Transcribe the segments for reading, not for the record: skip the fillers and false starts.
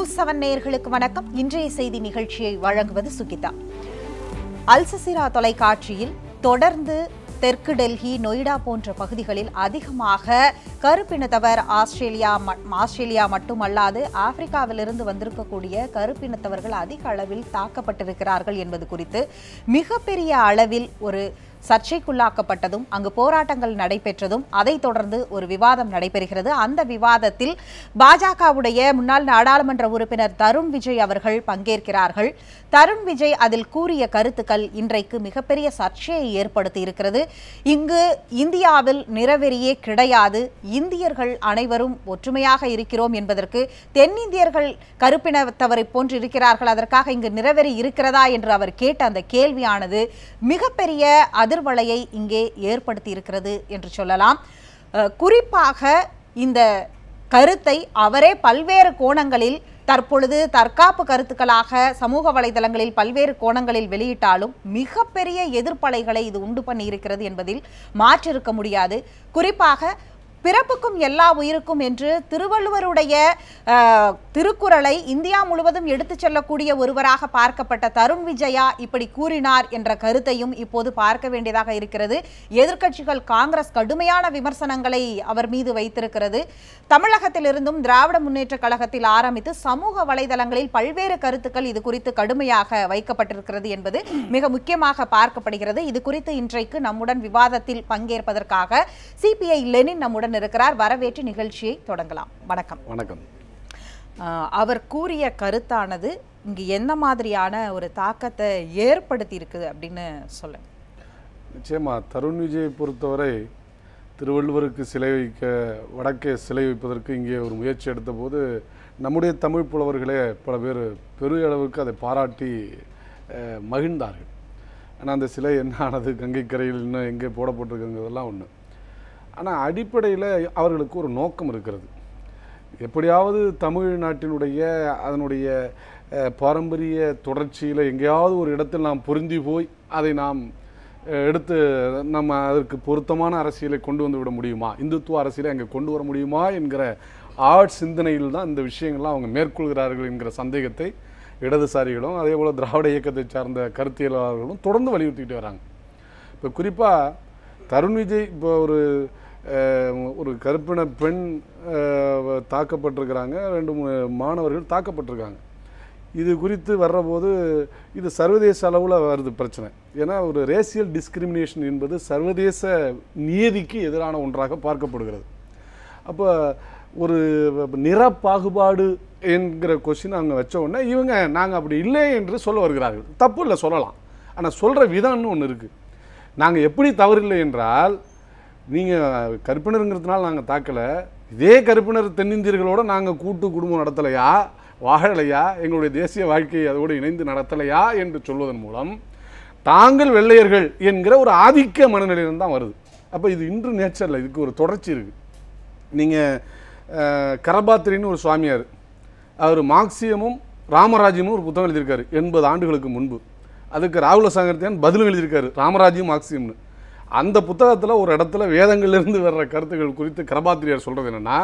நியூஸ்7 நேயர்களுக்கு வணக்கம். இன்றைய செய்தி நிகழ்ச்சியை வழங்குவது சுகிதா. அல்சசிரா தொலைக்காட்சியில் தொடர்ந்து தெற்கு டெல்லி, நொய்டா போன்ற பகுதிகளில் அதிகமாக கருப்பினத்தவர் ஆஸ்திரேலியா மட்டுமல்லாது ஆப்பிரிக்காவிலிருந்து வந்திருக்கக்கூடிய கருப்பினத்தவர்கள் அதிக அளவில் தாக்கப்பட்டிருக்கிறார்கள் என்பது குறித்து மிகப்பெரிய அளவில் ஒரு சர்ச்சைக்குள்ளாக்கப்பட்டதும் அங்கு போராட்டங்கள் நடைபெற்றதும் அதைத் தொடர்ந்து ஒரு விவாதம் நடைபெறுகிறது. அந்த விவாதத்தில் பாஜகவுடைய முன்னாள் நாடாளுமன்ற உறுப்பினர் தருண் விஜய் அவர்கள் பங்கேற்கிறார்கள். தருண் விஜய் அதில் கூறிய கருத்துக்கள் இன்றைக்கு மிகப்பெரிய சர்ச்சையை ஏற்படுத்தி இருக்கிறது. இங்கு இந்தியாவில் நிறவெறியே கிடையாது, இந்தியர்கள் அனைவரும் ஒற்றுமையாக இருக்கிறோம் என்பதற்கு தென்னிந்தியர்கள் கருப்பினத்தவரை போன்று இருக்கிறார்கள், அதற்காக இங்கு நிறவெறி இருக்கிறதா என்று அவர் கேட்ட அந்த கேள்வியானது மிகப்பெரிய அதிர்வலையை இங்கே ஏற்படுத்தி இருக்கிறது என்று சொல்லலாம். குறிப்பாக இந்த கருத்தை அவரே பல்வேறு கோணங்களில் தற்பொழுது தற்காப்பு கருத்துக்களாக சமூக வலைதளங்களில் பல்வேறு கோணங்களில் வெளியிட்டாலும் மிகப்பெரிய எதிர்ப்பலைகளை இது உண்டு பண்ணி இருக்கிறது என்பதில் மாற்றிருக்க முடியாது. குறிப்பாக பிறப்புக்கும் எல்லா உயிருக்கும் என்று திருவள்ளுவருடைய திருக்குறளை இந்தியா முழுவதும் எடுத்துச் செல்லக்கூடிய ஒருவராக பார்க்கப்பட்ட தருண் விஜயா இப்படி கூறினார் என்ற கருத்தையும் இப்போது பார்க்க வேண்டியதாக இருக்கிறது. எதிர்க்கட்சிகள் காங்கிரஸ் கடுமையான விமர்சனங்களை அவர் மீது வைத்திருக்கிறது. தமிழகத்திலிருந்தும் திராவிட முன்னேற்ற கழகத்தில் ஆரம்பித்து சமூக வலைதளங்களில் பல்வேறு கருத்துக்கள் இது குறித்து கடுமையாக வைக்கப்பட்டிருக்கிறது என்பது மிக முக்கியமாக பார்க்கப்படுகிறது. இது குறித்து இன்றைக்கு நம்முடன் விவாதத்தில் பங்கேற்பதற்காக சிபிஐ லெனின் நம்முடன் இருக்கிறார். வரவேற்று நிகழ்ச்சியை தொடங்கலாம். வணக்கம். வணக்கம். அவர் கூறிய கருத்தானது இங்கு என்ன மாதிரியான ஒரு தாக்கத்தை ஏற்படுத்தி இருக்குது அப்படின்னு சொல்லுங்க. நிச்சயமா தருண் விஜயை பொறுத்தவரை திருவள்ளுவருக்கு சிலை வைக்க வடக்கே சிலை வைப்பதற்கு இங்கே ஒரு முயற்சி எடுத்த போது நம்முடைய தமிழ் புலவர்களே பல பேர் பெரிய அளவுக்கு அதை பாராட்டி மகிழ்ந்தார்கள். ஆனால் அந்த சிலை என்ன ஆனது, கங்கை கரையில் இன்னும் எங்கே போடப்பட்டிருக்குங்கிறதெல்லாம் ஒன்று. ஆனால் அடிப்படையில் அவர்களுக்கு ஒரு நோக்கம் இருக்கிறது. எப்படியாவது தமிழ்நாட்டினுடைய அதனுடைய பாரம்பரிய தொடர்ச்சியில் எங்கேயாவது ஒரு இடத்தில் நாம் பொருந்தி போய் அதை நாம் எடுத்து நம்ம அதற்கு பொருத்தமான அரசியலை கொண்டு வந்து விட முடியுமா, இந்துத்துவ அரசியலை அங்கே கொண்டு வர முடியுமா என்கிற சிந்தனையில் தான் இந்த விஷயங்கள்லாம் அவங்க மேற்கொள்கிறார்கள் என்கிற சந்தேகத்தை இடதுசாரிகளும் அதே போல் திராவிட இயக்கத்தை சார்ந்த கருத்தியலாளர்களும் தொடர்ந்து வலியுறுத்திக்கிட்டு வராங்க. இப்போ குறிப்பாக தருண் விஜய் இப்போ ஒரு கருப்பின பெண் தாக்கப்பட்டிருக்கிறாங்க, 2 மாணவர்கள் தாக்கப்பட்டிருக்காங்க. இது குறித்து வர்றபோது இது சர்வதேச அளவில் வருது பிரச்சனை. ஏன்னா ஒரு ரேசியல் டிஸ்கிரிமினேஷன் என்பது சர்வதேச நியதிக்கு எதிரான ஒன்றாக பார்க்கப்படுகிறது. அப்போ ஒரு நிற பாகுபாடு என்கிற கொஸ்டின் அவங்க வச்ச உடனே இவங்க நாங்கள் அப்படி இல்லை என்று சொல்ல வருகிறார்கள். தப்பு இல்லை, சொல்லலாம். ஆனால் சொல்கிற விதம்னு ஒன்று இருக்குது. நாங்கள் எப்படி தவறில்லை என்றால், நீங்கள் கருப்பினருங்கிறதுனால நாங்கள் தாக்கலை, இதே கருப்பினர் தென்னிந்தியர்களோடு நாங்கள் கூட்டு குடும்பம் நடத்தலையா, வாழலையா, எங்களுடைய தேசிய வாழ்க்கையை அதோடு இணைந்து நடத்தலையா என்று சொல்வதன் மூலம் தாங்கள் வெள்ளையர்கள் என்கிற ஒரு ஆதிக்க மனநிலையிலிருந்து தான் வருது. அப்போ இது இன்று நேச்சரில் இதுக்கு ஒரு தொடர்ச்சி இருக்குது. நீங்கள் கரபாத்திரின்னு ஒரு சுவாமியார், அவர் மார்க்சியமும் ராமராஜ்யமும் ஒரு புத்தகம் எழுதியிருக்காரு 80 ஆண்டுகளுக்கு முன்பு. அதுக்கு ராகுல சாங்கர்த்தியான் பதிலும் எழுதியிருக்காரு, ராமராஜ்யம் மார்க்சியம்னு. அந்த புத்தகத்தில் ஒரு இடத்துல வேதங்கள்லேருந்து வர்ற கருத்துக்கள் குறித்து கரபாத்திரியார் சொல்கிறது என்னென்னா,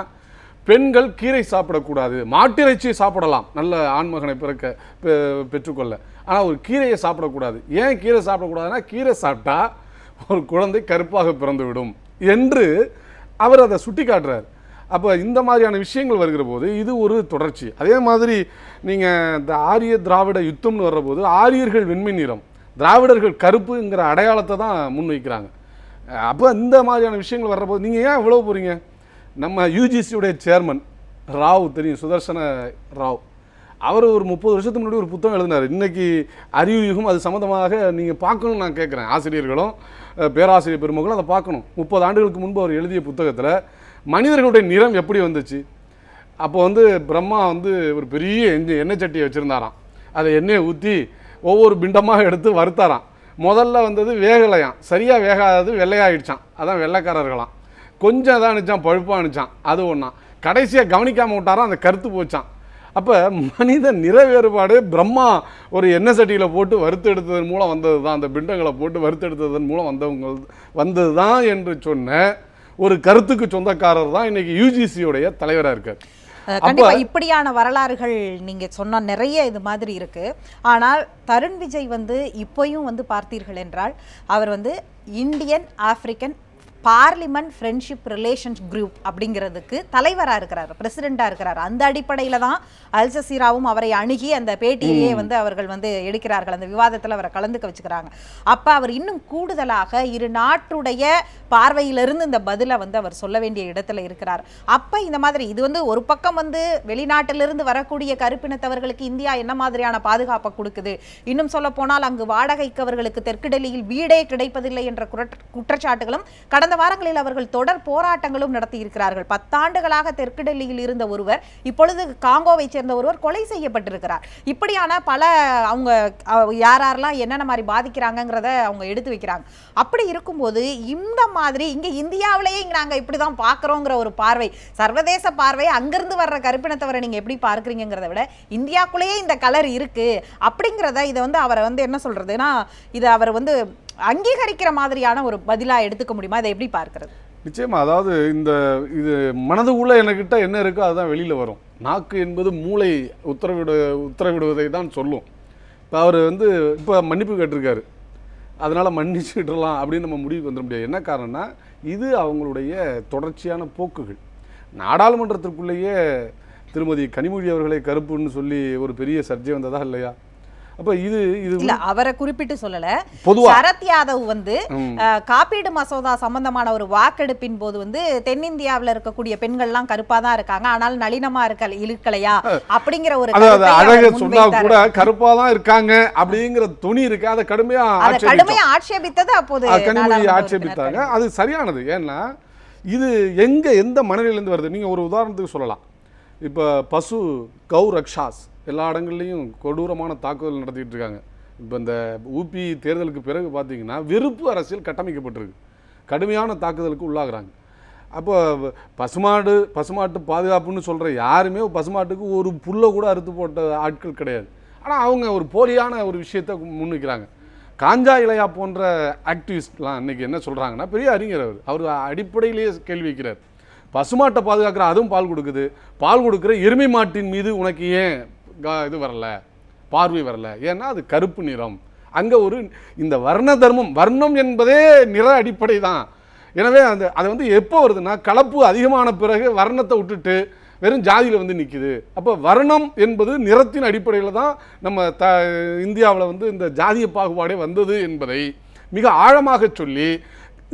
பெண்கள் கீரை சாப்பிடக்கூடாது, மாட்டிறைச்சியை சாப்பிடலாம் நல்ல ஆண்மகனை பெற்றுக்கொள்ள, ஆனால் ஒரு கீரையை சாப்பிடக்கூடாது. ஏன் கீரை சாப்பிடக்கூடாதுன்னா, கீரை சாப்பிட்டா ஒரு குழந்தை கருப்பாக பிறந்து விடும் என்று அவர் அதை சுட்டி காட்டுறார். அப்போ இந்த மாதிரியான விஷயங்கள் வருகிற போது இது ஒரு தொடர்ச்சி. அதே மாதிரி நீங்கள் இந்த ஆரிய திராவிட யுத்தம்னு வர்றபோது ஆரியர்கள் வெண்மை நிறம், திராவிடர்கள் கருப்புங்கிற அடையாளத்தை தான் முன்வைக்கிறாங்க. அப்போ இந்த மாதிரியான விஷயங்கள் வர்றபோது நீங்கள் ஏன் இவ்வளோ போகிறீங்க? நம்ம யூஜிசியுடைய சேர்மன் ராவ் தெரியும், சுதர்சன ராவ், அவர் ஒரு 30 வருஷத்துக்கு முன்னாடி ஒரு புத்தகம் எழுதினார். இன்றைக்கி அறிவு யுகம் அது சம்மந்தமாக நீங்கள் பார்க்கணும்னு நான் கேட்குறேன். ஆசிரியர்களும் பேராசிரியர் பெருமக்களும் அதை பார்க்கணும். 30 ஆண்டுகளுக்கு முன்பு அவர் எழுதிய புத்தகத்தில் மனிதர்களுடைய நிறம் எப்படி வந்துச்சு, அப்போ பிரம்மா ஒரு பெரிய எண்ணெய் சட்டியை வச்சுருந்தாராம். அதை எண்ணெயை ஊற்றி ஒவ்வொரு பிண்டமாக எடுத்து வறுத்தாராம். முதல்ல வேகலையாம், சரியாக வேகாதது வெள்ளையாகிடுச்சான், அதான் வெள்ளைக்காரர்களாம். கொஞ்சம் தான் அனுச்சான், பழுப்பாக அனுச்சான், அது ஒன்றா. கடைசியாக கவனிக்காமல் விட்டாராம், அந்த கருத்து போச்சான். அப்போ மனித நிற வேறுபாடு பிரம்மா ஒரு எண்ணெய் சட்டியில் போட்டு வறுத்து எடுத்ததன் மூலம் வந்தது தான், அந்த பிண்டங்களை போட்டு வறுத்து எடுத்ததன் மூலம் வந்தது தான் என்று சொன்ன ஒரு கருத்துக்கு சொந்தக்காரர் தான் இன்றைக்கி யூஜிசியோடைய தலைவராக இருக்கார். கண்டிப்பா இப்படியான வரலாறுகள் நீங்க சொன்ன நிறைய இது மாதிரி இருக்கு. ஆனால் தருண் விஜய் வந்து இப்போயும் வந்து பார்த்தீர்கள் என்றால் அவர் வந்து Indian African parliament friendship relations group அப்படிங்கிறதுக்கு தலைவராக இருக்கிறார், பிரசிடெண்டாக இருக்கிறார். அந்த அடிப்படையில் தான் அல் ஜசீராவும் அவரை அணுகி அந்த பேட்டியிலேயே வந்து அவர்கள் வந்து எடுக்கிறார்கள், அந்த விவாதத்தில் அவரை கலந்துக்க வச்சுக்கிறாங்க. அப்போ அவர் இன்னும் கூடுதலாக இரு நாட்டுடைய பார்வையிலிருந்து இந்த பதிலை வந்து அவர் சொல்ல வேண்டிய இடத்துல இருக்கிறார். அப்போ இந்த மாதிரி இது வந்து ஒரு பக்கம் வந்து வெளிநாட்டிலிருந்து வரக்கூடிய கருப்பினத்தவர்களுக்கு இந்தியா என்ன மாதிரியான பாதுகாப்பை கொடுக்குது, இன்னும் சொல்ல போனால் அங்கு வாடகைக்கு அவர்களுக்கு தெற்கு டெல்லியில் வீடே கிடைப்பதில்லை என்ற குற்றச்சாட்டுகளும் கடந்த வாரங்களில் அவர்கள் தொடர் போராட்டங்களும் நடத்தி இருக்கிறார்கள். 10 ஆண்டுகளாக தெற்கு டெல்லியில் இருந்த ஒருவர் இப்பொழுது காங்கோவை சேர்ந்த ஒருவர் கொலை செய்யப்பட்டிருக்கிறார். இப்படியான பல அவங்க யாரெல்லாம் என்னென்ன மாதிரி பாதிக்கிறாங்கிறத அவங்க எடுத்து வைக்கிறாங்க. அப்படி இருக்கும்போது இந்த மாதிரி இங்க இந்தியாவிலேயே நாங்க இப்படிதான் பாக்குறோங்கிற ஒரு பார்வை, சர்வதேச பார்வை, அங்கிருந்து வர்ற கருப்பினத்தவரை நீங்க எப்படி பார்க்குறீங்கிறத விட இந்தியாக்குள்ளேயே இந்த கலர் இருக்கு அப்படிங்கிறத இதை வந்து அவரை வந்து என்ன சொல்றதுன்னா இதை அவர் வந்து அங்கீகரிக்கிற மாதிரியான ஒரு பதிலா எடுத்துக்க முடியுமா? இதை எப்படி பார்க்கிறது? நிச்சயமா, அதாவது இது மனதுக்குள்ள என்கிட்ட என்ன இருக்கோ அதுதான் வெளியில வரும். நாக்கு என்பது மூளை உத்தரவிடுவதை தான் சொல்லும். இப்போ அவர் வந்து இப்போ மன்னிப்பு கேட்டிருக்காரு, அதனால மன்னிச்சுடலாம் அப்படின்னு நம்ம முடிவுக்கு வந்துட முடியாது. என்ன காரணம்னா இது அவங்களுடைய தொடர்ச்சியான போக்குகள். நாடாளுமன்றத்திற்குள்ளேயே திருமதி கனிமொழி அவர்களை கருப்புன்னு சொல்லி ஒரு பெரிய சர்ச்சை வந்ததா இல்லையா? அப்ப இது இல்ல அவரை குறிப்பிட்டு சொல்லல, சரத் யாதவ் வந்து காப்பீடு மசோதா சம்பந்தமான ஒரு வாக்கெடுப்பின் போது வந்து தென்னிந்தியாவில் இருக்கக்கூடிய பெண்கள்லாம் கருப்பா தான் இருக்காங்க, ஆனால் நளினமா இருக்கலையா அப்படிங்கிற ஒரு அழக சொன்னா கூட கருப்பா தான் இருக்காங்க அப்படிங்கிற துணி இருக்கு. அதை கடுமையா ஆட்சேபித்தது அப்போது கனிமொழி ஆட்சேபித்தாங்க. அது சரியானது. ஏன்னா இது எந்த மனநிலையிலிருந்து வருது? நீங்க ஒரு உதாரணத்துக்கு சொல்லலாம். இப்ப பசு கௌ ரக்ஷாஸ் எல்லா இடங்கள்லையும் கொடூரமான தாக்குதல் நடத்திட்டு இருக்காங்க. இப்போ இந்த ஊபி தேர்தலுக்கு பிறகு பார்த்தீங்கன்னா வெறுப்பு அரசியல் கட்டமைக்கப்பட்டிருக்கு, கடுமையான தாக்குதலுக்கு உள்ளாகிறாங்க. அப்போ பசுமாட்டு பாதுகாப்புன்னு சொல்கிற யாருமே பசுமாட்டுக்கு ஒரு புல்லை கூட அறுத்து போட்ட ஆட்கள் கிடையாது. ஆனால் அவங்க ஒரு போலியான ஒரு விஷயத்தை முன்வைக்கிறாங்க. காஞ்சா இலையா போன்ற ஆக்டிவிஸ்ட்லாம் இன்றைக்கி என்ன சொல்கிறாங்கன்னா, பெரிய அறிஞர் அவர் அடிப்படையிலேயே கேள்வி வைக்கிறார். பசுமாட்டை பாதுகாக்கிற அதுவும் பால் கொடுக்குது, பால் கொடுக்குற எருமை மாட்டின் மீது உனக்கு ஏன் இது வரல, பார்வை வரல? ஏன்னா அது கருப்பு நிறம். அங்கே இந்த வர்ண தர்மம், வர்ணம் என்பதே நிற அடிப்படை தான். எனவே அது வந்து எப்போ வருதுன்னா கலப்பு அதிகமான பிறகு வர்ணத்தை விட்டுட்டு வெறும் ஜாதியில் வந்து நிற்குது. அப்போ வர்ணம் என்பது நிறத்தின் அடிப்படையில் தான் நம்ம இந்தியாவில் வந்து இந்த ஜாதிய பாகுபாடே வந்தது என்பதை மிக ஆழமாக சொல்லி,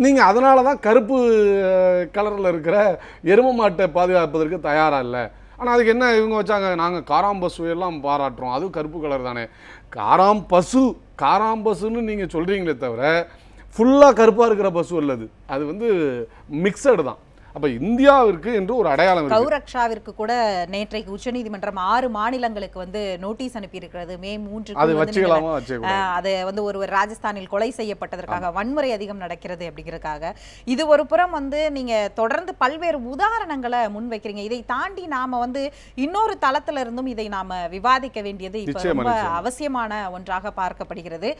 நீங்கள் அதனால தான் கருப்பு கலரில் இருக்கிற எரும மாட்டை பாதுகாப்பதற்கு தயாராக இல்லை. ஆனால் அதுக்கு என்ன இவங்க வச்சாங்க, நாங்கள் காராம்பசுவையெல்லாம் பாராட்டுறோம், அதுவும் கருப்பு கலர் தானே. காராம்பசுன்னு நீங்கள் சொல்கிறீங்களே தவிர ஃபுல்லாக கருப்பாக இருக்கிற பசு அல்லது, அது வந்து மிக்சடு தான். அப்ப இந்தியாவிற்கு என்று ஒரு அடையாளம் இருக்கு. கௌரக்ஷாவிற்கு கூட நேற்றைக்கு உச்சநீதிமன்றம் 6 மாநிலங்களுக்கு வந்து நோட்டீஸ் அனுப்பி இருக்கிறது. மே 3 அது வந்து ஒருவர் ராஜஸ்தானில் கொலை செய்யப்பட்டதற்காக வன்முறை அதிகம் நடக்கிறது அப்படிங்கிறதுக்காக. இது ஒரு புறம் வந்து நீங்க தொடர்ந்து பல்வேறு உதாரணங்களை முன்வைக்கிறீங்க. இதை தாண்டி நாம வந்து இன்னொரு தளத்துல இருந்தும் இதை நாம விவாதிக்க வேண்டியது இப்ப ரொம்ப அவசியமான ஒன்றாக பார்க்கப்படுகிறது.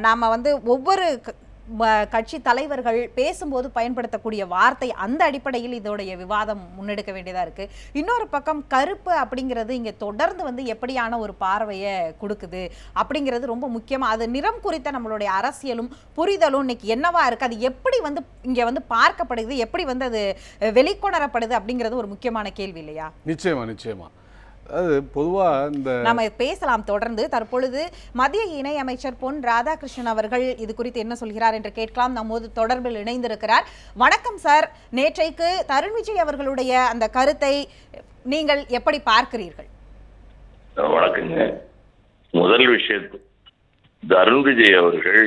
நாம வந்து ஒவ்வொரு கட்சி தலைவர்கள் பேசும்போது பயன்படுத்தக்கூடிய வார்த்தை அந்த அடிப்படையில் இதோடைய விவாதம் முன்னெடுக்க வேண்டியதா இருக்கு. இன்னொரு பக்கம் கருப்பு அப்படிங்கிறது இங்க தொடர்ந்து வந்து எப்படியான ஒரு பார்வையை கொடுக்குது அப்படிங்கிறது ரொம்ப முக்கியமா. அது நிறம் குறித்த நம்மளுடைய அரசியலும் புரிதலும் இன்னைக்கு என்னவா இருக்கு, அது எப்படி வந்து இங்க வந்து பார்க்கப்படுது, எப்படி வந்து அது வெளிக்கொணரப்படுது அப்படிங்கிறது ஒரு முக்கியமான கேள்வி இல்லையா? நிச்சயமா நிச்சயமா. அது பொதுவா இந்த நாம பேசலாம் தொடர்ந்து. தற்பொழுது மத்திய இணை அமைச்சர் பொன் ராதாகிருஷ்ணன் அவர்கள் இது குறித்து என்ன சொல்கிறார் என்று கேட்கலாம். நம்மோடு தொடர்பில் இணைந்திருக்கிறார். வணக்கம் சார். நேற்றைக்கு தருண் விஜய் அவர்களுடைய அந்த கருத்தை நீங்கள் எப்படி பார்க்கிறீர்கள்? வணக்கங்க. முதல் விஷயத்து தருண் விஜய் அவர்கள்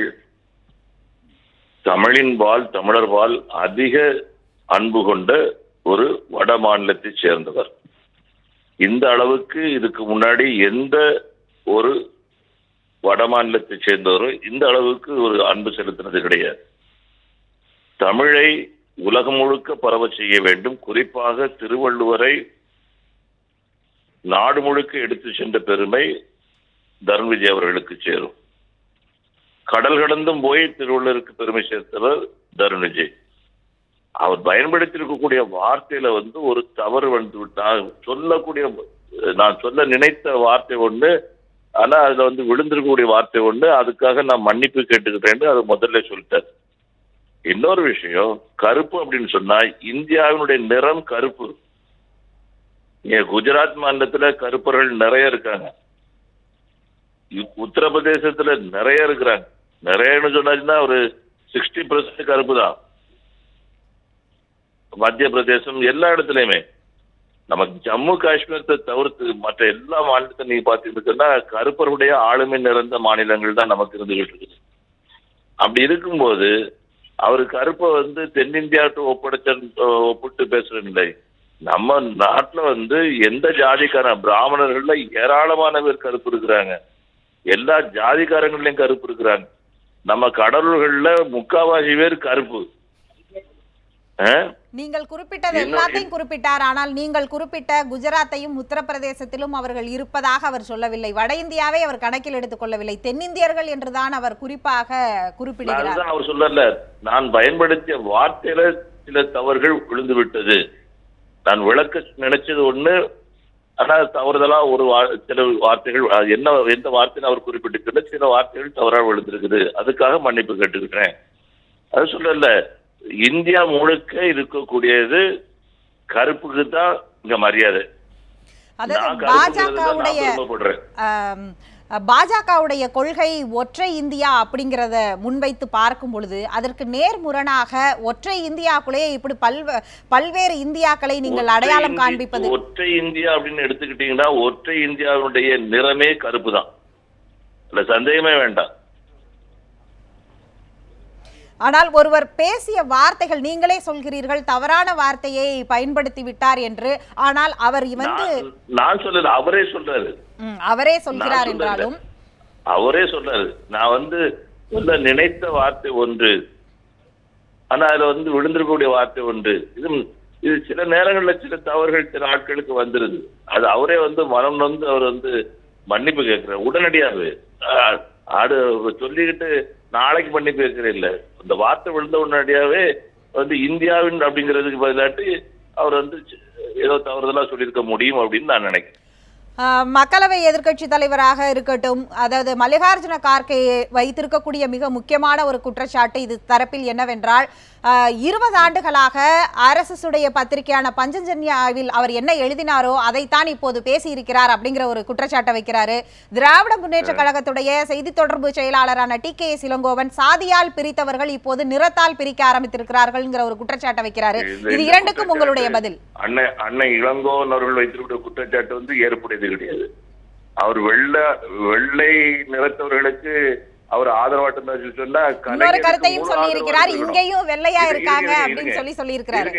தமிழர்பால் அதிக அன்பு கொண்ட ஒரு வட மாநிலத்தை சேர்ந்தவர். இந்த அளவுக்கு இதுக்கு முன்னாடி எந்த ஒரு வட மாநிலத்தை சேர்ந்தவரும் இந்த அளவுக்கு ஒரு அன்பு செலுத்தினது கிடையாது. தமிழை உலகம் முழுக்க பரவ செய்ய வேண்டும். குறிப்பாக திருவள்ளுவரை நாடு முழுக்க எடுத்து சென்ற பெருமை தருண் விஜய் அவர்களுக்கு சேரும். கடல் கடந்தும் போய் திருவள்ளுவருக்கு பெருமை சேர்த்தவர் தருண் விஜய். அவர் பயன்படுத்தி இருக்கக்கூடிய வார்த்தையில வந்து ஒரு தவறு வந்து விட்டால் சொல்லக்கூடிய, நான் சொல்ல நினைத்த வார்த்தை ஒண்ணு, ஆனா அதுல வந்து விழுந்திருக்கக்கூடிய வார்த்தை ஒண்ணு, அதுக்காக நான் மன்னிப்பு கேட்டுக்கிறேன்னு அது முதல்ல சொல்லிட்டார். இன்னொரு விஷயம், கருப்பு அப்படின்னு சொன்னா இந்தியாவினுடைய நிறம் கருப்பு. குஜராத் மாநிலத்துல கருப்பர்கள் நிறைய இருக்காங்க, உத்தரப்பிரதேசத்துல நிறைய இருக்கிறாங்க. நிறையன்னு சொன்னாச்சுன்னா ஒரு 60% கருப்பு தான். மத்திய பிரதேசம் எல்லா இடத்துலயுமே, நம்ம ஜம்மு காஷ்மீரத்தை தவிர்த்து மற்ற எல்லா மாநிலத்தையும் நீங்க பாத்தீங்கன்னா கருப்பருடைய ஆளுமை நிறைந்த மாநிலங்கள் தான் நமக்கு இருந்துகிட்டு இருக்குது. அப்படி இருக்கும்போது அவரு கருப்பை வந்து தென்னிந்தியாவுக்கு ஒப்பிட்டு பேசுறதில்லை. நம்ம நாட்டுல வந்து எந்த ஜாதிக்கார பிராமணர்கள்ல ஏராளமான பேர் கருப்பு இருக்கிறாங்க, எல்லா ஜாதிக்காரங்களையும் கருப்பு இருக்கிறாங்க. நம்ம கடலூர்கள்ல 3/4 பேர் கருப்பு. நீங்கள் குறிப்பிட்டது எல்லாத்தையும் குறிப்பிட்டார். ஆனால் நீங்கள் குறிப்பிட்ட குஜராத்தையும் உத்தரப்பிரதேசத்திலும் அவர்கள் இருப்பதாக அவர் சொல்லவில்லை. வட இந்தியாவை அவர் கணக்கில் எடுத்துக் கொள்ளவில்லை, தென்னிந்தியர்கள் என்றுதான் அவர் குறிப்பாக குறிப்பிடுகிறார். அவர் சொல்லல, நான் பயன்படுத்திய வார்த்தையில சில தவறுகள் விழுந்து விட்டது. நான் விளக்க நினைச்சது ஒண்ணு, ஆனா தவறுதலா ஒரு சில வார்த்தைகள், எந்த வார்த்தைன்னு அவர் குறிப்பிட்டு சில வார்த்தைகள் தவறாக விழுந்திருக்குது, அதுக்காக மன்னிப்பு கேட்டுக்கிட்டேன். அது சொல்லல, இந்தியா முழுக்க இருக்கக்கூடியது கருப்புக்கு தான் இங்க மரியாதை. பாஜகவுடைய கொள்கை ஒற்றை இந்தியா அப்படிங்கிறத முன்வைத்து பார்க்கும் பொழுது அதற்கு நேர்முரணாக ஒற்றை இந்தியாக்குள்ளேயே இப்படி பல்வேறு இந்தியாக்களை நீங்கள் அடையாளம் காண்பிப்பது. ஒற்றை இந்தியா அப்படின்னு எடுத்துக்கிட்டீங்கன்னா ஒற்றை இந்தியாவுடைய நிறமே கருப்பு தான், இல்ல சந்தேகமே வேண்டாம். ஆனால் ஒருவர் பேசிய வார்த்தைகள், நீங்களே சொல்கிறீர்கள் தவறான வார்த்தையை பயன்படுத்தி விட்டார் என்று. ஆனால் அவர் வந்து நான் சொல்லல, அவரே சொல்றாரு. அவரே சொல்கிறார் என்றாலும் அவரே சொல்றாரு, நான் வந்து சொல்ல நினைத்த வார்த்தை ஒன்று, ஆனா அதுல வந்து விழுந்திருக்கக்கூடிய வார்த்தை ஒன்று. இது சில நேரங்களில் சில தவறுகள் சில ஆட்களுக்கு வந்துருது. அது அவரே வந்து மனம் வந்து அவர் வந்து மன்னிப்பு கேட்கிறார் உடனடியாகவே. சொல்லிக்கிட்டு நாளைக்கு மன்னிப்பு கேட்கிற இல்ல, அந்த வார்த்தை விழுந்த உடனடியாவே வந்து இந்தியாவின் அப்படிங்கிறதுக்கு பதிலாட்டி அவர் வந்து ஏதோ தவறுதலா சொல்லியிருக்க முடியும் அப்படின்னு நான் நினைக்கிறேன். மக்களவை எதிர்க்கட்சி தலைவராக இருக்கட்டும், அதாவது மல்லிகார்ஜுன கார்கே வைத்திருக்கக்கூடிய மிக முக்கியமான ஒரு குற்றச்சாட்டு இது தரப்பில் என்னவென்றால், 20 ஆண்டுகளாக RSS உடைய பத்திரிகையான பஞ்சஜன்யாவில் அவர் என்ன எழுதினாரோ அதைத்தான் இப்போது பேசியிருக்கிறார் அப்படிங்கிற ஒரு குற்றச்சாட்டை வைக்கிறாரு. திராவிட முன்னேற்ற கழகத்துடைய செய்தி தொடர்பு செயலாளரான TKS இளங்கோவன் சாதியால் பிரித்தவர்கள் இப்போது நிறத்தால் பிரிக்க ஆரம்பித்திருக்கிறார்கள் ஒரு குற்றச்சாட்டை வைக்கிறாரு. இது இரண்டுக்கும் உங்களுடைய பதில்? அண்ணன் இளங்கோவன் அவர்கள் வைத்திருக்கிற குற்றச்சாட்டு வந்து ஏற்புடையது கிடையாது. அவர் வெள்ளை நிறத்தவர்களுக்கு அவர் ஆதரவாட்டம் சொன்னா இன்னொரு கருத்தையும் சொல்லி இருக்கிறார், இங்கேயும் வெள்ளையா இருக்காங்க அப்படின்னு சொல்லி இருக்கிறார்.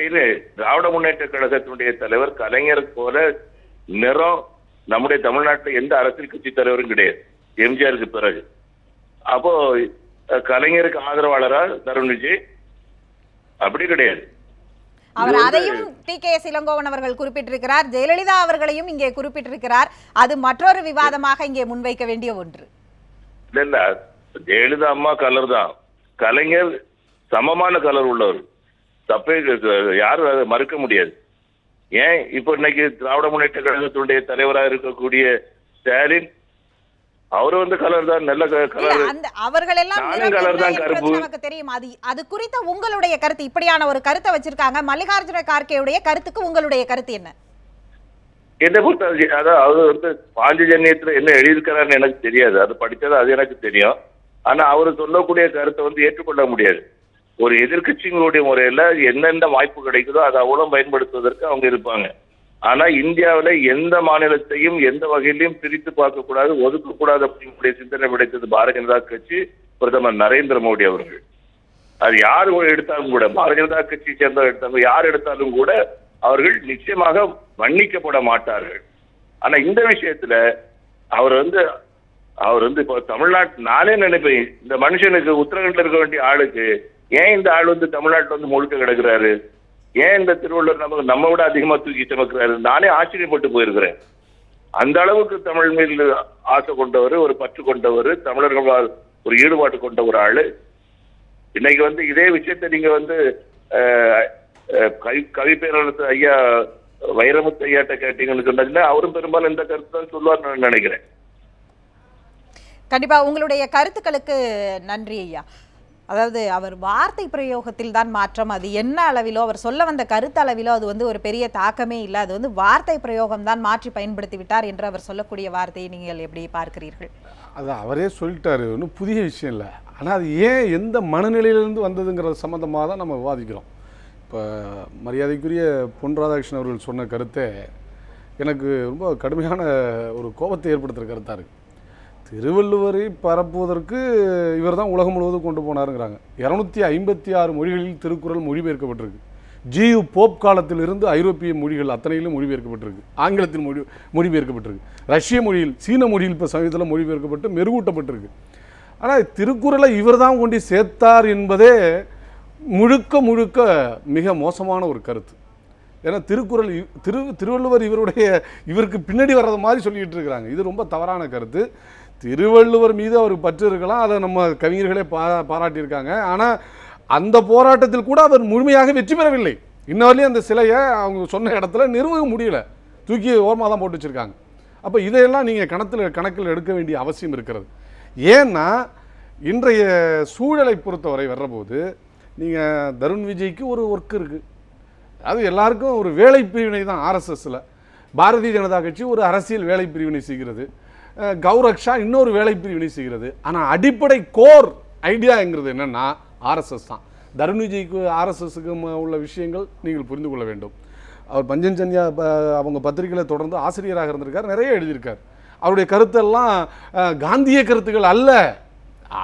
திராவிட முன்னேற்ற கழகத்தினுடைய தலைவர் கலைஞர் போல நிறம் நம்முடைய தமிழ்நாட்டில் எந்த அரசியல் கட்சி தலைவரும் கிடையாது எம்ஜிஆருக்கு பிறகு. அப்போ கலைஞருக்கு ஆதரவாளரா தருண் விஜய் அப்படி கிடையாது. அவர் அதையும் TKS இளங்கோவன் அவர்கள் குறிப்பிட்டிருக்கிறார், ஜெயலலிதா அவர்களையும் இங்கே குறிப்பிட்டிருக்கிறார். அது மற்றொரு விவாதமாக இங்கே முன்வைக்க வேண்டிய ஒன்று. இல்ல, ஜெயலலிதா அம்மா கலர் தான், கலைஞர் சமமான கலர் உள்ளவர், தப்பே யாரும் அதை மறுக்க முடியாது. ஏன் இப்ப இன்னைக்கு திராவிட முன்னேற்ற கழகத்தினுடைய தலைவராக இருக்கக்கூடிய ஸ்டாலின் அவரு வந்து கலர் தான், நல்ல கலர். அவர்கள் எல்லாம் கலர் தான் கருப்பு. நமக்கு தெரியும். அது குறித்த உங்களுடைய கருத்து, இப்படியான ஒரு கருத்தை வச்சிருக்காங்க மல்லிகார்ஜுன கார்கேவுடைய கருத்துக்கு உங்களுடைய கருத்து என்ன? என்ன பொறுத்த அதாவது அவர் வந்து பாஞ்சஜன்யத்துல என்ன எழுதியிருக்கிறாருன்னு எனக்கு தெரியாது, அது படித்தது அது எனக்கு தெரியும். ஆனா அவரு சொல்லக்கூடிய கருத்தை வந்து ஏற்றுக்கொள்ள முடியாது. ஒரு எதிர்கட்சிகளுடைய முறையில என்னென்ன வாய்ப்பு கிடைக்குதோ அதை அவ்வளவு பயன்படுத்துவதற்கு அவங்க இருப்பாங்க. ஆனா இந்தியாவில எந்த மாநிலத்தையும் எந்த வகையிலையும் பிரித்து பார்க்க கூடாது, ஒதுக்கக்கூடாது அப்படிங்கிற சிந்தனை படைத்தது பாரதிய ஜனதா கட்சி, பிரதமர் நரேந்திர மோடி அவர்கள். அது யாரு எடுத்தாலும் கூட, பாரதிய ஜனதா கட்சியை சேர்ந்தவர் எடுத்தாங்க, யார் எடுத்தாலும் கூட அவர்கள் நிச்சயமாக மன்னிக்கப்பட மாட்டார்கள். ஆனா இந்த விஷயத்துல அவர் வந்து இப்போ தமிழ்நாட்டு, நானே நினைப்பேன் இந்த மனுஷனுக்கு உத்தரகண்ட்ல இருக்க வேண்டிய ஆளுக்கு ஏன் இந்த ஆள் வந்து தமிழ்நாட்டில் வந்து முழுக்க கிடக்குறாரு, ஏன் இந்த திருவள்ளுவர் நம்ம விட அதிகமா தூக்கி சுமக்கிறாரு, நானே ஆச்சரியப்பட்டு போயிருக்கிறேன். அந்த அளவுக்கு தமிழ் மீது ஆசை கொண்டவர், ஒரு பற்று கொண்டவர், தமிழர்களால் ஒரு ஈடுபாடு கொண்ட ஒரு ஆளு. இன்னைக்கு வந்து இதே விஷயத்த நீங்க வந்து கவி பேரரசு ஐயா வைரமுத்து ஐயாட்ட கேட்டீங்கன்னு சொன்னதுல அவரும் பெரும்பாலும் இந்த கருத்து தான் சொல்லுவார் நான் நினைக்கிறேன். கண்டிப்பா உங்களுடைய கருத்துக்களுக்கு நன்றி ஐயா. அதாவது அவர் வார்த்தை பிரயோகத்தில் தான் மாற்றம், அது என்ன அளவிலோ அவர் சொல்ல வந்த கருத்து அளவிலோ அது வந்து ஒரு பெரிய தாக்கமே இல்லை, அது வந்து வார்த்தை பிரயோகம் தான் மாற்றி பயன்படுத்தி விட்டார் என்று அவர் சொல்லக்கூடிய வார்த்தையை நீங்கள் எப்படி பார்க்கிறீர்கள்? அது அவரே சொல்லிட்டாரு, ஒன்றும் புதிய விஷயம் இல்லை. ஆனால் அது ஏன் எந்த மனநிலையிலிருந்து வந்ததுங்கிறது சம்மந்தமாக தான் நம்ம விவாதிக்கிறோம். இப்போ மரியாதைக்குரிய பொன் ராதாகிருஷ்ணன் அவர்கள் சொன்ன கருத்தை எனக்கு ரொம்ப கடுமையான ஒரு கோபத்தை ஏற்படுத்துகிற கருத்தாக இருக்குது. திருவள்ளுவரை பரப்புவதற்கு இவர் தான் உலகம் முழுவதும் கொண்டு போனாருங்கிறாங்க. 256 மொழிகளில் திருக்குறள் மொழிபெயர்க்கப்பட்டிருக்கு. ஜியு போப் காலத்திலிருந்து ஐரோப்பிய மொழிகள் அத்தனையிலும் மொழிபெயர்க்கப்பட்டிருக்கு. ஆங்கிலத்தில் மொழிபெயர்க்கப்பட்டிருக்கு. ரஷ்ய மொழியில், சீன மொழியில் இப்போ சமீபத்தில் மொழிபெயர்க்கப்பட்டு மெருகூட்டப்பட்டிருக்கு. ஆனால் திருக்குறளை இவர் தான் கொண்டு சேர்த்தார் என்பதே முழுக்க முழுக்க மிக மோசமான ஒரு கருத்து. ஏன்னா திருக்குறள் திருவள்ளுவர் இவருக்கு பின்னாடி வர்றது மாதிரி சொல்லிக்கிட்டு இருக்கிறாங்க. இது ரொம்ப தவறான கருத்து. திருவள்ளுவர் மீது அவருக்கு பற்று இருக்கலாம், அதை நம்ம கவிஞர்களே பாராட்டியிருக்காங்க. ஆனால் அந்த போராட்டத்தில் கூட அவர் முழுமையாக வெற்றி பெறவில்லை. இன்னவரையும் அந்த சிலையை அவங்க சொன்ன இடத்துல நிறுவ முடியல, தூக்கி ஓரமாக தான் போட்டு வச்சுருக்காங்க. அப்போ இதையெல்லாம் நீங்கள் கணக்கில் எடுக்க வேண்டிய அவசியம் இருக்கிறது. ஏன்னா இன்றைய சூழலை பொறுத்தவரை வர்றபோது நீங்கள் தருண் விஜய்க்கு ஒரு ஒர்க் இருக்குது, அது எல்லாருக்கும் ஒரு வேலை பிரிவினை தான். ஆர்எஸ்எஸ்ஸில் பாரதிய ஜனதா கட்சி ஒரு அரசியல் வேலை பிரிவினை செய்கிறது, கௌரக்ஷா இன்னொரு வேலை பிரிவினை செய்கிறது. ஆனால் அடிப்படை கோர் ஐடியாங்கிறது என்னென்னா ஆர்எஸ்எஸ் தான். தருண் விஜய்க்கு ஆர்எஸ்எஸ்க்கு உள்ள விஷயங்கள் நீங்கள் புரிந்து கொள்ள வேண்டும். அவர் பஞ்சன் சந்தியா அவங்க பத்திரிகையில் தொடர்ந்து ஆசிரியராக இருந்திருக்கார், நிறைய எழுதியிருக்கார். அவருடைய கருத்தெல்லாம் காந்திய கருத்துக்கள் அல்ல,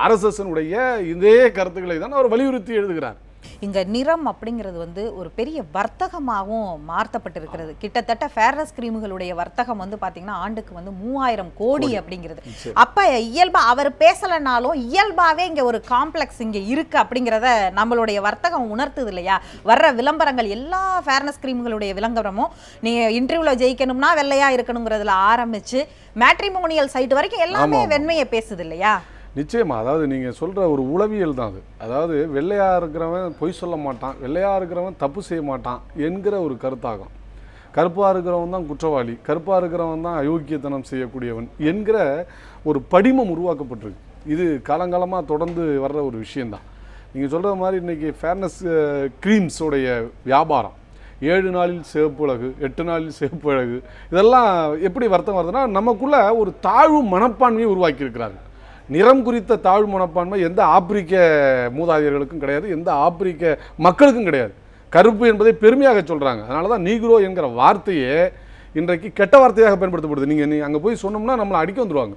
ஆர்எஸ்எஸ்னுடைய இதே கருத்துக்களை தான் அவர் வலியுறுத்தி எழுதுகிறார். இங்க நிறம் அப்படிங்கிறது வந்து ஒரு பெரிய வர்த்தகமாகவும் மாற்றப்பட்டிருக்கிறது. கிட்டத்தட்ட ஃபேர்னஸ் கிரீம்களுடைய வர்த்தகம் வந்து பாத்தீங்கன்னா ஆண்டுக்கு வந்து 3000 கோடி அப்படிங்கிறது. அப்ப இயல்பா அவர் பேசலனாலும் இயல்பாவே இங்க ஒரு காம்ப்ளெக்ஸ் இங்க இருக்கு அப்படிங்கிறத நம்மளுடைய வர்த்தகம் உணர்த்துது இல்லையா? வர்ற விளம்பரங்கள் எல்லா ஃபேர்னஸ் கிரீம்களுடைய விளம்பரமும் நீங்க இன்டர்வியூல ஜெயிக்கணும்னா வெள்ளையா இருக்கணுங்கிறதுல ஆரம்பிச்சு மேட்ரிமோனியல் சைட் வரைக்கும் எல்லாமே வெண்மையை பேசுது இல்லையா? நிச்சயமாக. அதாவது நீங்கள் சொல்கிற ஒரு உளவியல் தான் அது. அதாவது வெள்ளையாக இருக்கிறவன் பொய் சொல்ல மாட்டான், வெள்ளையாக இருக்கிறவன் தப்பு செய்ய மாட்டான் என்கிற ஒரு கருத்தாகும். கருப்பாக இருக்கிறவன் தான் குற்றவாளி, கருப்பாக இருக்கிறவன் தான் அயோக்கியத்தனம் செய்யக்கூடியவன் என்கிற ஒரு படிமம் உருவாக்கப்பட்டிருக்கு. இது காலங்காலமாக தொடர்ந்து வர்ற ஒரு விஷயந்தான். நீங்கள் சொல்கிற மாதிரி இன்றைக்கி ஃபேர்னஸ் க்ரீம்ஸோடைய வியாபாரம் 7 நாளில் சிவப்புலகு, 8 நாளில் சிவப்புலகு, இதெல்லாம் எப்படி வர்த்தகம் வருதுன்னா நமக்குள்ள ஒரு தாழ்வு மனப்பான்மையை உருவாக்கியிருக்கிறாங்க. நிறம் குறித்த தாழ்வு மனப்பான்மை எந்த ஆப்பிரிக்க மூதாதையர்களுக்கும் கிடையாது, எந்த ஆப்பிரிக்க மக்களுக்கும் கிடையாது. கருப்பு என்பதை பெருமையாக சொல்கிறாங்க. அதனால தான் நீக்ரோ என்கிற வார்த்தையே இன்றைக்கு கெட்ட வார்த்தையாக பயன்படுத்தப்படுது. நீங்கள் அங்கே போய் சொன்னோம்னா நம்மளை அடிக்க வந்துடுவாங்க.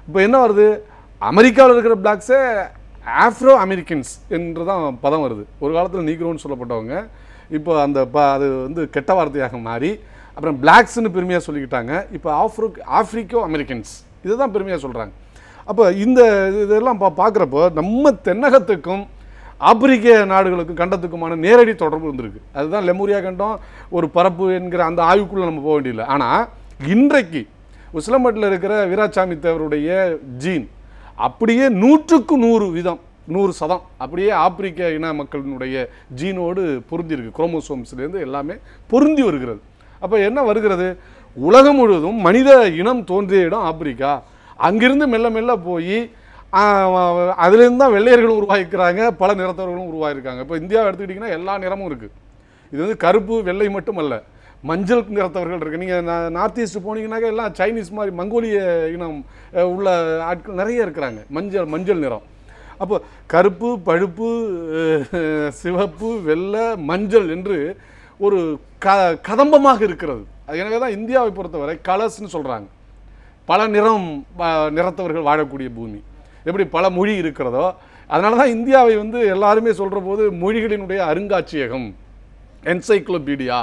இப்போ என்ன வருது, அமெரிக்காவில் இருக்கிற பிளாக்ஸே ஆஃப்ரோ அமெரிக்கன்ஸ் என்று தான் பதம் வருது. ஒரு காலத்தில் நீக்ரோன்னு சொல்லப்பட்டவங்க இப்போ அது வந்து கெட்ட வார்த்தையாக மாறி அப்புறம் பிளாக்ஸ்ன்னு பெருமையாக சொல்லிக்கிட்டாங்க. இப்போ ஆஃப்ரிக்கோ அமெரிக்கன்ஸ் இதுதான் பெருமையாக சொல்கிறாங்க. அப்போ இதெல்லாம் பார்க்குறப்போ நம்ம தென்னகத்துக்கும் ஆப்பிரிக்க நாடுகளுக்கும் கண்டத்துக்குமான நேரடி தொடர்பு இருந்திருக்கு. அதுதான் லெமூரியா கண்டம் ஒரு பரப்பு என்கிற அந்த ஆய்வுக்குள்ளே நம்ம போக வேண்டியதில்லை. ஆனால் இன்றைக்கு உசிலம்பட்டில் இருக்கிற வீராசாமி தேவருடைய ஜீன் அப்படியே 100க்கு 100% அப்படியே ஆப்பிரிக்க இன மக்களினுடைய ஜீனோடு பொருந்திருக்கு. குரோமோசோம்ஸ்லேருந்து எல்லாமே பொருந்தி வருகிறது. அப்போ என்ன வருகிறது, உலகம் முழுவதும் மனித இனம் தோன்றிய இடம் ஆப்பிரிக்கா. அங்கிருந்து மெல்ல மெல்ல போய் அதுலேருந்து தான் வெள்ளையர்களும் உருவாக்கிக்கிறாங்க, பல நிறத்தவர்களும் உருவாகிருக்காங்க. இப்போ இந்தியாவை எடுத்துக்கிட்டிங்கன்னா எல்லா நிறமும் இருக்குது. இது வந்து கருப்பு வெள்ளை மட்டும் அல்ல, மஞ்சள் நிறத்தவர்கள் இருக்குது. நீங்கள் நார்த் ஈஸ்ட் போனீங்கன்னாக்கா எல்லாம் சைனீஸ் மாதிரி மங்கோலிய இனம் உள்ள ஆட்கள் நிறைய இருக்கிறாங்க, மஞ்சள் நிறம். அப்போ கருப்பு, பழுப்பு, சிவப்பு, வெள்ளை, மஞ்சள் என்று ஒரு கதம்பமாக இருக்கிறது. எனவே தான் இந்தியாவை பொறுத்தவரை கலர்ஸ்ன்னு சொல்கிறாங்க. பல நிறத்தவர்கள் வாழக்கூடிய பூமி, எப்படி பல மொழி இருக்கிறதோ அதனால தான் இந்தியாவை வந்து எல்லாருமே சொல்கிற போது மொழிகளினுடைய அருங்காட்சியகம், என்சைக்ளோபீடியா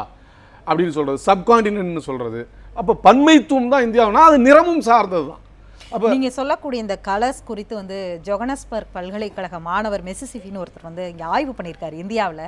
அப்படின்னு சொல்கிறது, சப்கான்டினென்ட்னு சொல்கிறது. அப்போ பன்மைத்துவம் தான் இந்தியாவுனா அது நிறமும் சார்ந்தது தான். நீங்க சொல்லக்கூடிய இந்த கலர்ஸ் குறித்து வந்து ஜொகனஸ்பர்க் பல்கலைக்கழக மாணவர் மெசிசிபின்னு ஒருத்தர் வந்து இங்க ஆய்வு பண்ணியிருக்காரு இந்தியாவில்.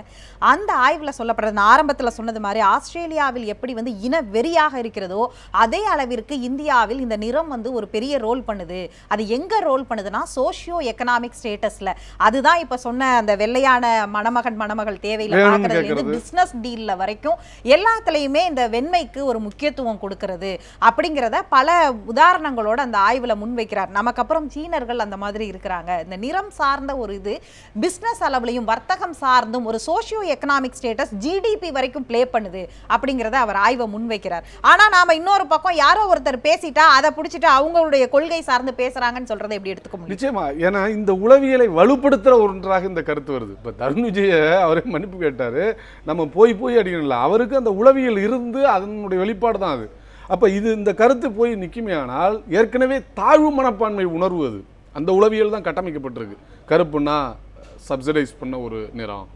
அந்த ஆய்வில் சொல்லப்படுறது நான் ஆரம்பத்தில் சொன்னது மாதிரி ஆஸ்திரேலியாவில் எப்படி வந்து இன வெறியாக இருக்கிறதோ அதே அளவிற்கு இந்தியாவில் இந்த நிறம் வந்து ஒரு பெரிய ரோல் பண்ணுது. அது எங்க ரோல் பண்ணுதுன்னா சோஷியோ எக்கனாமிக் ஸ்டேட்டஸ்ல. அதுதான் இப்ப சொன்ன அந்த வெள்ளையான மணமகன் மணமகள் தேவையில்லை பார்க்கறதுல இருந்து பிசினஸ் டீல்ல வரைக்கும் எல்லாத்துலயுமே இந்த வெண்மைக்கு ஒரு முக்கியத்துவம் கொடுக்கிறது அப்படிங்கிறத பல உதாரணங்களோட அந்த ஆய்வுல முன்வைக்கிறார். நமக்கு அப்புறம் சீனர்கள் அந்த மாதிரி இருக்கிறாங்க. இந்த நிறம் சார்ந்த ஒரு இது பிசினஸ் அளவுலையும் வர்த்தகம் சார்ந்தும் ஒரு சோஷியோ எக்கனாமிக் ஸ்டேட்டஸ் ஜிடிபி வரைக்கும் பிளே பண்ணுது அப்படிங்கிறத அவர் ஆய்வை முன்வைக்கிறார். ஆனா நாம இன்னொரு பக்கம் யாரோ ஒருத்தர் பேசிட்டா அதை பிடிச்சிட்டு அவங்களுடைய கொள்கை சார்ந்து பேசுறாங்கன்னு சொல்றதை எப்படி எடுத்துக்க முடியும்? நிச்சயமா. ஏன்னா இந்த உளவியலை வலுப்படுத்துற ஒன்றாக இந்த கருத்து வருது. இப்ப தருண் விஜய அவரே மன்னிப்பு கேட்டாரு, நம்ம போய் அடிக்கணும்ல, அவருக்கு அந்த உளவியல் இருந்து அதனுடைய வெளிப்பாடு தான் அது. அப்ப இது இந்த கருத்து போய் நிற்குமே ஆனால் ஏற்கனவே தாழ்வு மனப்பான்மை உணர்வு அது அந்த உளவியல் தான் கட்டமைக்கப்பட்டிருக்கு. கருப்புன்னா சப்சிடைஸ் பண்ண ஒரு நிறம்,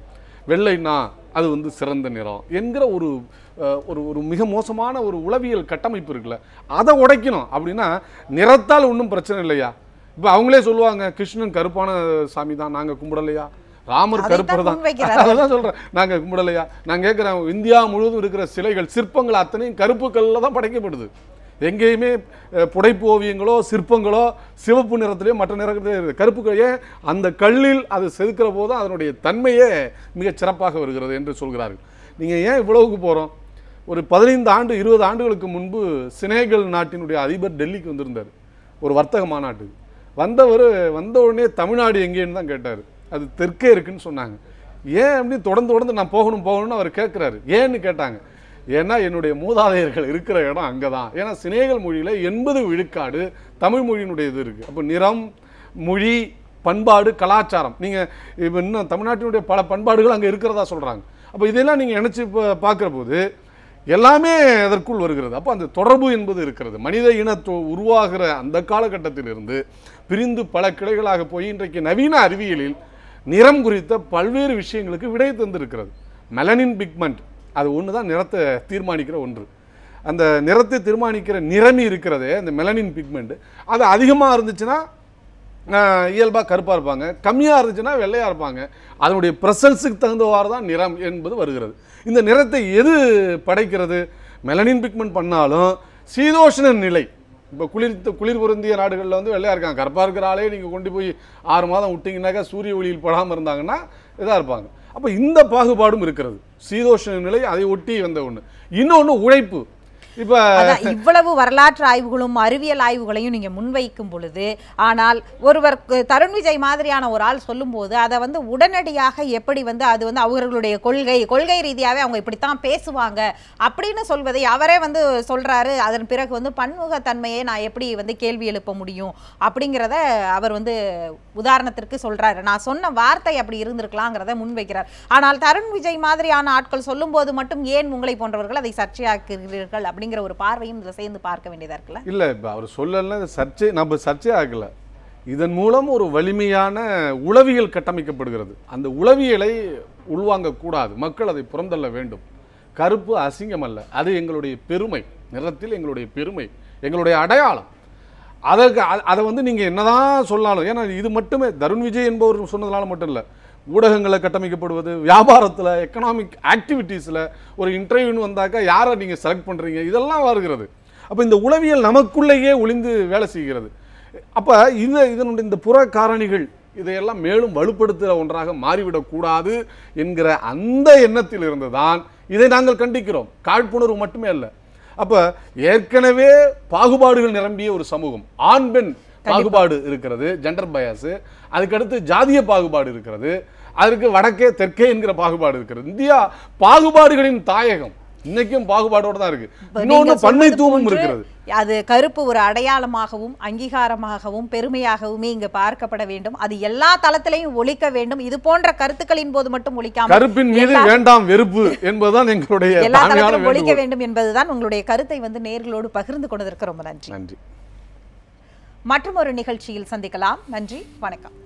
வெள்ளைன்னா அது வந்து சிறந்த நிறம் என்கிற ஒரு ஒரு மிக மோசமான ஒரு உளவியல் கட்டமைப்பு இருக்குல்ல, அதை உடைக்கணும். அப்படின்னா நிறத்தால் ஒன்றும் பிரச்சனை இல்லையா? இப்போ அவங்களே சொல்லுவாங்க கிருஷ்ணன் கருப்பான சாமி தான், நாங்கள் கும்பிடலையா? ராமர் கருப்பர் தான், அதான் சொல்றேன், நாங்க கும்பிடலையா? நான் கேட்கிறேன், இந்தியா முழுவதும் இருக்கிற சிலைகள் சிற்பங்கள் அத்தனையும் கருப்பு கல்லில் தான் படைக்கப்படுது. எங்கேயுமே புடைப்பு ஓவியங்களோ சிற்பங்களோ சிவப்பு நிறத்திலேயோ மற்ற நிறத்திலே கருப்பு ஏன் அந்த கல்லில் அது செதுக்கிற போது அதனுடைய தன்மையே மிகச் சிறப்பாக வருகிறது என்று சொல்கிறார்கள். நீங்கள் ஏன் இவ்வளவுக்கு போகிறோம்? ஒரு 15 ஆண்டு 20 ஆண்டுகளுக்கு முன்பு செனகல் நாட்டினுடைய அதிபர் டெல்லிக்கு வந்திருந்தார் ஒரு வர்த்தக மாநாட்டுக்கு. வந்த உடனே தமிழ்நாடு எங்கேன்னு தான் கேட்டார். அது தெற்கே இருக்குன்னு சொன்னாங்க. ஏன் அப்படின்னு தொடர்ந்து நான் போகணும்னு அவர் கேட்குறாரு. ஏன்னு கேட்டாங்க. ஏன்னா என்னுடைய மூதாதையர்கள் இருக்கிற இடம் அங்கே தான். ஏன்னா சினேகல் மொழியில் 80 விழுக்காடு தமிழ் மொழியினுடைய இது இருக்குது. அப்போ நிறம், மொழி, பண்பாடு, கலாச்சாரம், நீங்கள் இப்போ இன்னும் தமிழ்நாட்டினுடைய பல பண்பாடுகள் அங்கே இருக்கிறதா சொல்கிறாங்க. அப்போ இதெல்லாம் நீங்கள் நினச்சி பார்க்குற போது எல்லாமே அதற்குள் வருகிறது. அப்போ அந்த தொடர்பு என்பது இருக்கிறது. மனித இனத்தை உருவாகிற அந்த காலகட்டத்திலிருந்து பிரிந்து பல கிளைகளாக போய் இன்றைக்கு நவீன அறிவியலில் நிறம் குறித்த பல்வேறு விஷயங்களுக்கு விடை தந்திருக்கிறது. மெலனின் பிக்மெண்ட் அது ஒன்று தான் நிறத்தை தீர்மானிக்கிற ஒன்று. அந்த நிறத்தை தீர்மானிக்கிற நிறமி இருக்கிறதே அந்த மெலனின் பிக்மெண்ட், அது அதிகமாக இருந்துச்சுன்னா இயல்பாக கருப்பாக இருப்பாங்க, கம்மியாக இருந்துச்சுன்னா வெள்ளையாக இருப்பாங்க. அதனுடைய ப்ரெசன்ஸுக்கு தகுந்தவாறு தான் நிறம் என்பது வருகிறது. இந்த நிறத்தை எது படைக்கிறது? மெலனின் பிக்மெண்ட் பண்ணாலும் சீதோஷ்ண நிலை, இப்போ குளிர் பொருந்திய நாடுகளில் வந்து வெள்ளையாக இருக்காங்க, கருப்பாக இருக்கிற ஆளே நீங்கள் கொண்டு போய் 6 மாதம் விட்டிங்கனாக்கா சூரிய ஒளியில் படாமல் இருந்தாங்கன்னா இதாக இருப்பாங்க. அப்போ இந்த பாகுபாடும் இருக்கிறது. சீதோஷ்ண நிலை அதை ஒட்டி வந்த ஒன்று. இன்னொன்று உழைப்பு. இப்போ இவ்வளவு வரலாற்று ஆய்வுகளும் அறிவியல் ஆய்வுகளையும் நீங்க முன்வைக்கும் பொழுது, ஆனால் ஒருவர் தருண் விஜய் மாதிரியான ஒரு ஆள் சொல்லும் போது அதை வந்து உடனடியாக எப்படி வந்து அது வந்து அவர்களுடைய கொள்கை ரீதியாகவே அவங்க இப்படித்தான் பேசுவாங்க அப்படின்னு சொல்வதை அவரே வந்து சொல்றாரு. அதன் பிறகு வந்து பன்முகத்தன்மையை நான் எப்படி வந்து கேள்வி எழுப்ப முடியும் அப்படிங்கிறத அவர் வந்து உதாரணத்திற்கு சொல்றாரு. நான் சொன்ன வார்த்தை அப்படி இருந்திருக்கலாங்கிறத முன்வைக்கிறார். ஆனால் தருண் விஜய் மாதிரியான ஆட்கள் சொல்லும் போது மட்டும் ஏன் உங்களை போன்றவர்கள் அதை சர்ச்சையாக்குகிறீர்கள் அப்படிங்கிற ஒரு பார்வையும் இதில் சேர்ந்து பார்க்க வேண்டியதா இருக்குல்ல? இல்ல, இப்போ அவர் சொல்லல சர்ச்சை ஆகல. இதன் மூலம் ஒரு வலிமையான உளவியல் கட்டமைக்கப்படுகிறது. அந்த உளவியலை உள்வாங்க கூடாது, மக்கள் அதை புறந்தள்ள வேண்டும். கருப்பு அசிங்கம் அல்ல, அது எங்களுடைய பெருமை. நிறத்தில் எங்களுடைய பெருமை, எங்களுடைய அடையாளம். அதை வந்து நீங்கள் என்னதான் சொன்னாலும், ஏன்னா இது மட்டுமே தருண் விஜய் என்பவர் சொன்னதுனால மட்டும் இல்லை, ஊடகங்களை கட்டமைக்கப்படுவது, வியாபாரத்தில், எக்கனாமிக் ஆக்டிவிட்டீஸில் ஒரு இன்டர்வியூன்னு வந்தாக்கா யாரை நீங்கள் செலக்ட் பண்ணுறீங்க, இதெல்லாம் வருகிறது. அப்போ இந்த உளவியல் நமக்குள்ளேயே ஒளிந்து வேலை செய்கிறது. அப்போ இதனுடைய இந்த புற காரணிகள் இதையெல்லாம் மேலும் வலுப்படுத்துகிற ஒன்றாக மாறிவிடக்கூடாது என்கிற அந்த எண்ணத்தில் இருந்து தான் இதை நாங்கள் கண்டிக்கிறோம். காழ்ப்புணர்வு மட்டுமே அல்ல. அப்போ ஏற்கனவே பாகுபாடுகள் நிரம்பிய ஒரு சமூகம், ஆண் பெண் பாகுபாடு இருக்கிறது, ஜெண்டர் பயாஸ். அதுக்கடுத்து ஜாதிய பாகுபாடு இருக்கிறது, அதற்கு வடக்கே தெற்கே என்கிற பாகுபாடு இருக்கிறது. இந்தியா பாகுபாடுகளின் தாயகம், இன்னைக்கும் பாகுபாடோடு தான் இருக்கு. இன்னொன்று பன்மைத்துவமும் இருக்கிறது. அது கருப்பு ஒரு அடையாளமாகவும் அங்கீகாரமாகவும் பெருமையாகவுமே இங்கு பார்க்கப்பட வேண்டும். அது எல்லா தளத்திலையும் ஒழிக்க வேண்டும். இது போன்ற கருத்துக்களின் போது மட்டும் ஒழிக்காமல் கருப்பின் மீது வேண்டாம் வெறுப்பு என்பதுதான் எங்களுடைய எல்லா தளத்திலும் ஒழிக்க வேண்டும் என்பதுதான் உங்களுடைய கருத்தை வந்து நேர்களோடு பகிர்ந்து கொண்டதற்கு ரொம்ப நன்றி. நன்றி. மற்றும் ஒரு நிகழ்ச்சியில் சந்திக்கலாம். நன்றி, வணக்கம்.